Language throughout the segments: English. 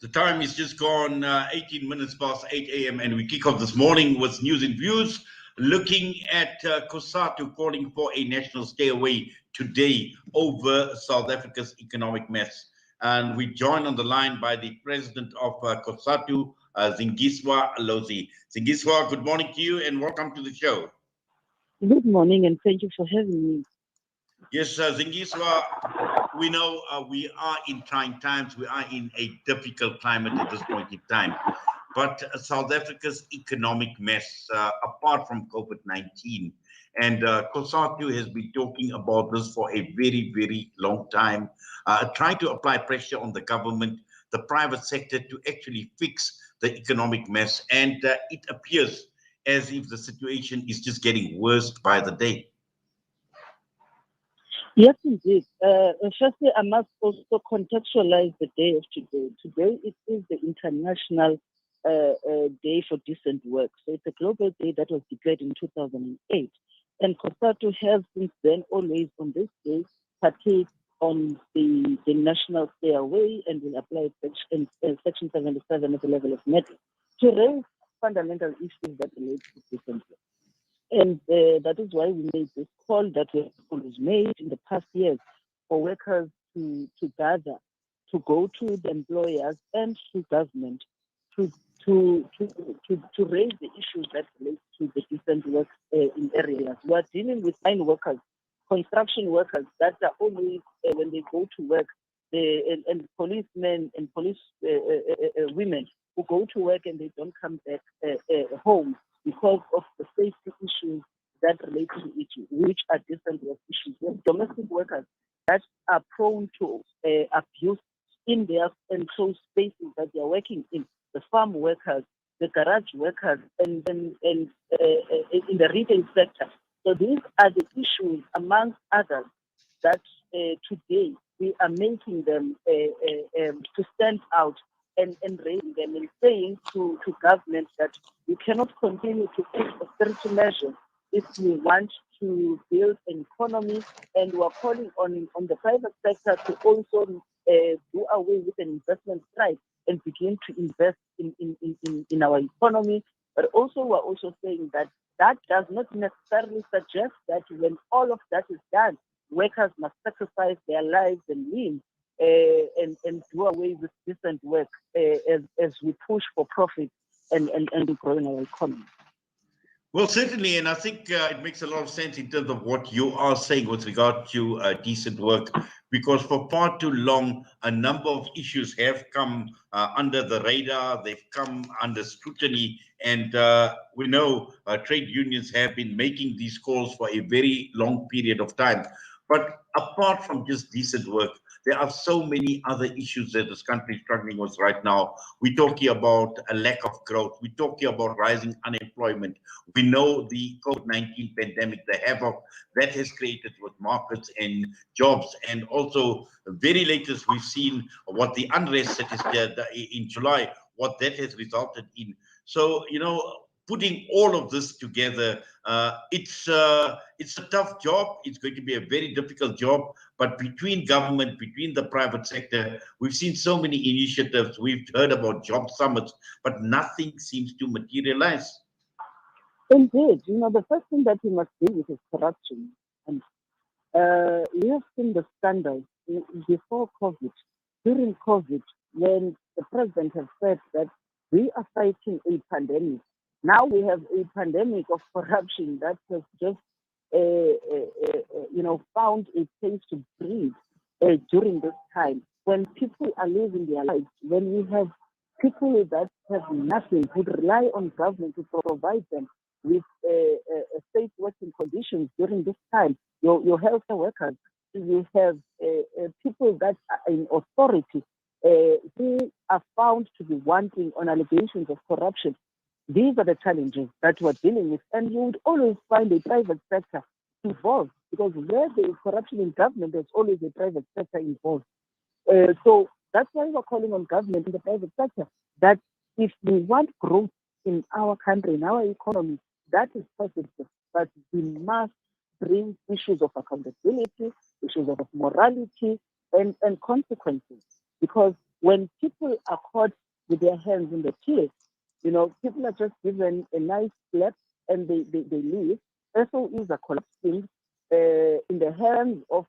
The time is just gone 18 minutes past 8 a.m. and we kick off this morning with news and views, looking at Cosatu calling for a national stay away today over South Africa's economic mess. And we join on the line by the president of Cosatu, Zingiswa Losi. Zingiswa, good morning to you and welcome to the show. Good morning and thank you for having me. Yes, Zingiswa, we know we are in trying times. We are in a difficult climate at this point in time. But South Africa's economic mess, apart from COVID-19, and Cosatu has been talking about this for a very, very long time, trying to apply pressure on the government, the private sector to actually fix the economic mess. And it appears as if the situation is just getting worse by the day. Yes, indeed. Firstly, I must also contextualize the day of today. Today, it is the International Day for Decent Work. So it's a global day that was declared in 2008. And Cosatu has since then always on this day partake on the national stay away and will apply Section 77 at the level of META to raise fundamental issues that relate to decent work. And that is why we made this call that we have always made in the past years for workers to gather, to go to the employers and to government to raise the issues that relate to the decent work in areas. We are dealing with mine workers, construction workers that are always, when they go to work, and policemen and police women who go to work and they don't come back home because of the safety issues that relate to it, which are decent work issues. We have domestic workers that are prone to abuse in their enclosed spaces that they are working in, the farm workers, the garage workers, and in the retail sector. So these are the issues, amongst others, that today we are making them to stand out and raising them and saying to government that we cannot continue to take austerity measures if we want to build an economy, and we are calling on the private sector to also do away with an investment strike and begin to invest in our economy. But also we're also saying that does not necessarily suggest that when all of that is done, workers must sacrifice their lives and limbs and do away with decent work as we push for profit and growing our economy. Well, certainly, and I think it makes a lot of sense in terms of what you are saying with regard to decent work, because for far too long, a number of issues have come under the radar, they've come under scrutiny, and we know trade unions have been making these calls for a very long period of time. But apart from just decent work, there are so many other issues that this country is struggling with right now. We're talking about a lack of growth. We're talking about rising unemployment. We know the COVID-19 pandemic, the havoc that has created with markets and jobs. And also, very latest, we've seen what the unrest that is there in July, what that has resulted in. So, putting all of this together, it's a tough job. It's going to be a very difficult job. But between government, between the private sector, we've seen so many initiatives. We've heard about job summits, but nothing seems to materialize. Indeed, the first thing that we must deal with is corruption. And we have seen the scandals before COVID, during COVID, when the president has said that we are fighting a pandemic. Now we have a pandemic of corruption that has just, found a place to breathe during this time. When people are losing their lives, when we have people that have nothing, who rely on government to provide them with safe working conditions during this time, your healthcare workers, you have people that are in authority who are found to be wanting on allegations of corruption. These are the challenges that we're dealing with, and you would always find a private sector involved, because where there is corruption in government, there's always a private sector involved. So that's why we're calling on government and the private sector that if we want growth in our country, in our economy, that is possible, but we must bring issues of accountability, issues of morality, and consequences. Because when people are caught their hands in the till. You know, people are just given a nice slap and they leave. SOEs are collapsing in the hands of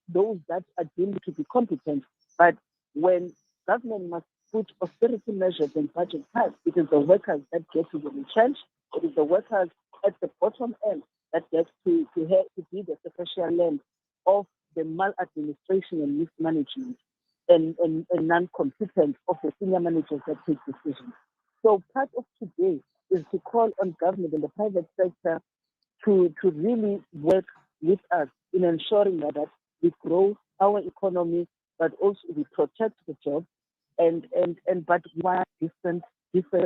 those that are deemed to be competent. But when government must put austerity measures and budget cuts, it is the workers that get to be retrenched. It is the workers at the bottom end that get to be the superficial land of the maladministration and mismanagement and non-competence of the senior managers that take decisions. So part of today is to call on government and the private sector to really work with us in ensuring that we grow our economy, but also we protect the jobs but one different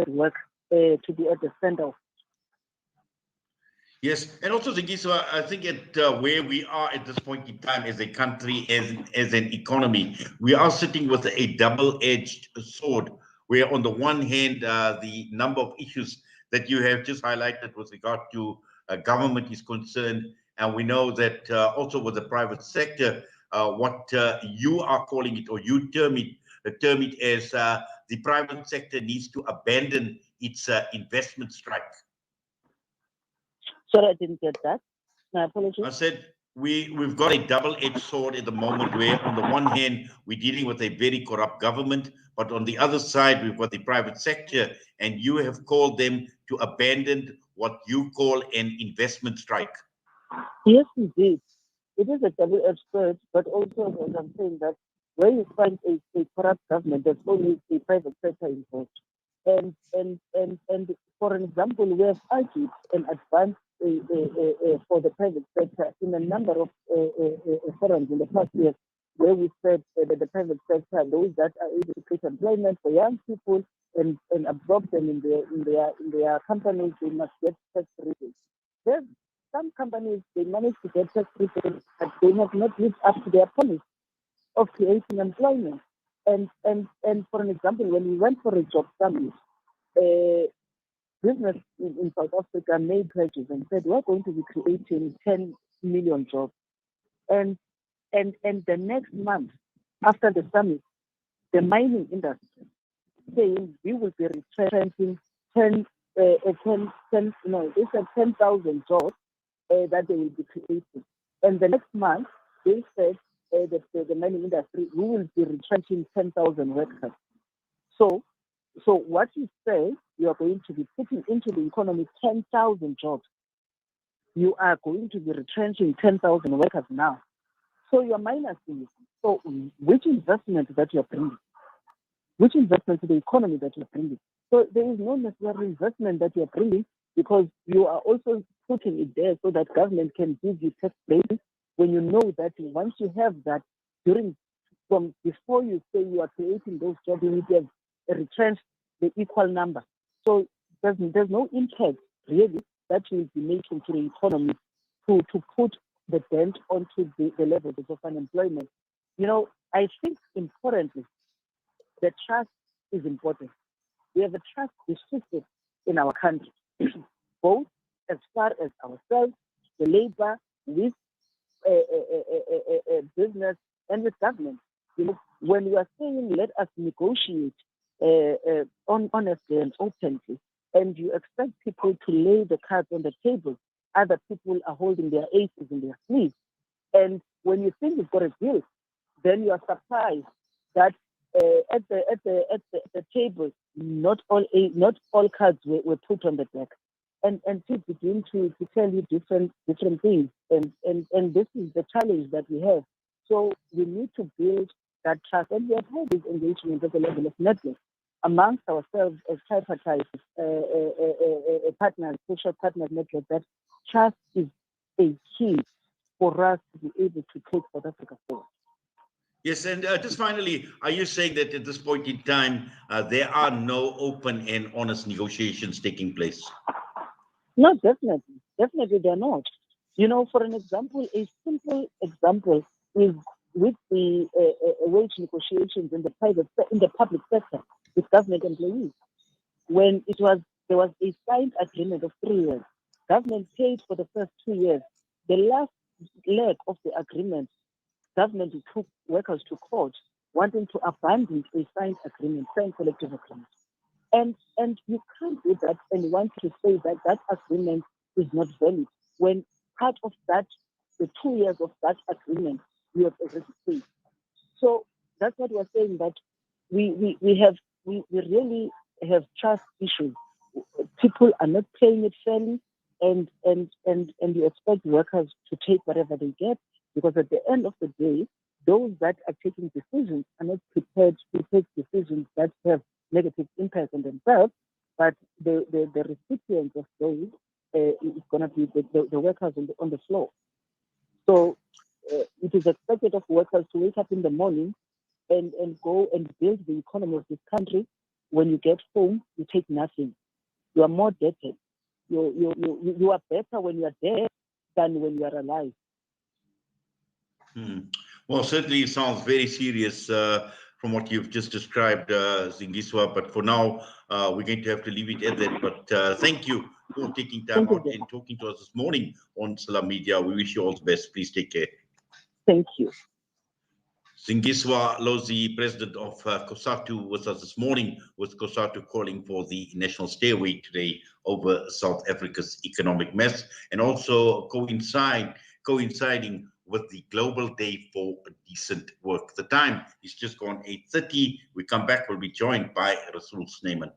work to be at the center of. Yes, and also Zingiswa, I think at where we are at this point in time as a country, as an economy, we are sitting with a double-edged sword, where on the one hand, the number of issues that you have just highlighted with regard to government is concerned, and we know that also with the private sector, what you are calling it, or you term it as the private sector needs to abandon its investment strike. Sorry, I didn't get that. My apologies. I said we've got a double-edged sword at the moment, where on the one hand we're dealing with a very corrupt government, but on the other side we've got the private sector, and you have called them to abandon what you call an investment strike. Yes, indeed. It is a double-edged sword, but also, as I'm saying, that where you find a corrupt government, there's always a private sector involved. And for an example, we have argued and advanced for the private sector in a number of forums in the past years, where we said that the private sector, those that are able to create employment for young people and absorb them in their companies, they must get tax rebates. There's some companies, they manage to get tax rebates, but they have not lived up to their promise of creating employment. And for an example, when we went for a job summit, business in South Africa made pledges and said, we're going to be creating 10 million jobs. And the next month, after the summit, the mining industry saying we will be retrenching 10,000 jobs that they will be creating. And the next month, they said that the mining industry, we will be retrenching 10,000 workers. So what you say, you are going to be putting into the economy 10,000 jobs. You are going to be retrenching 10,000 workers now. So you're minusing it. So which investment that you're bringing? Which investment to the economy that you're bringing? So there is no necessary investment that you're bringing, because you are also putting it there so that government can give you tax breaks, when you know that once you have that, from before you say you are creating those jobs, you need to have retrenched the equal number. So there's no impact really that will be making to the economy to put the dent onto the levels of unemployment. You know, I think importantly, the trust is important. We have a trust deficit in our country, both as far as ourselves, the labor, with business, and with government. You know, when we are saying let us negotiate honestly and openly, and you expect people to lay the cards on the table, other people are holding their aces in their sleeves. And when you think you've got a deal, then you are surprised that at the table, not all cards were put on the deck, and to begin to tell you different things, and this is the challenge that we have. So we need to build that trust, and we have had this engagement at the level of network amongst ourselves as tripartite partners, social partner network. That trust is a key for us to be able to take South Africa forward. Yes, and just finally, are you saying that at this point in time, there are no open and honest negotiations taking place? No, definitely they're not. You know, for an example, a simple example is with the wage negotiations in the public sector with government employees. When there was a signed agreement of 3 years, government paid for the first 2 years. The last leg of the agreement, government took workers to court wanting to abandon a signed agreement, signed collective agreement. And you can't do that and want to say that that agreement is not valid when part of that, the 2 years of that agreement, you have already paid. So that's what we're saying, that we really have trust issues. People are not paying it fairly, and you expect workers to take whatever they get, because at the end of the day, those that are taking decisions are not prepared to take decisions that have negative impact on themselves, but the recipients of those is going to be the workers on the floor. So it is expected of workers to wake up in the morning and go and build the economy of this country. When you get home, you take nothing. You are more debted. You are better when you are dead than when you are alive. Well, certainly it sounds very serious from what you've just described, Zingiswa. But for now, we're going to have to leave it at that. But thank you for taking time Thank you, out Jeff. and talking to us this morning on Salam Media. We wish you all the best. Please take care. Thank you. Zingiswa Losi, president of Cosatu, was us this morning, with Cosatu calling for the national stay away today over South Africa's economic mess, and also coinciding with the Global Day for Decent Work. The time is just gone 8:30. We come back, we'll be joined by Rasul Sneeman.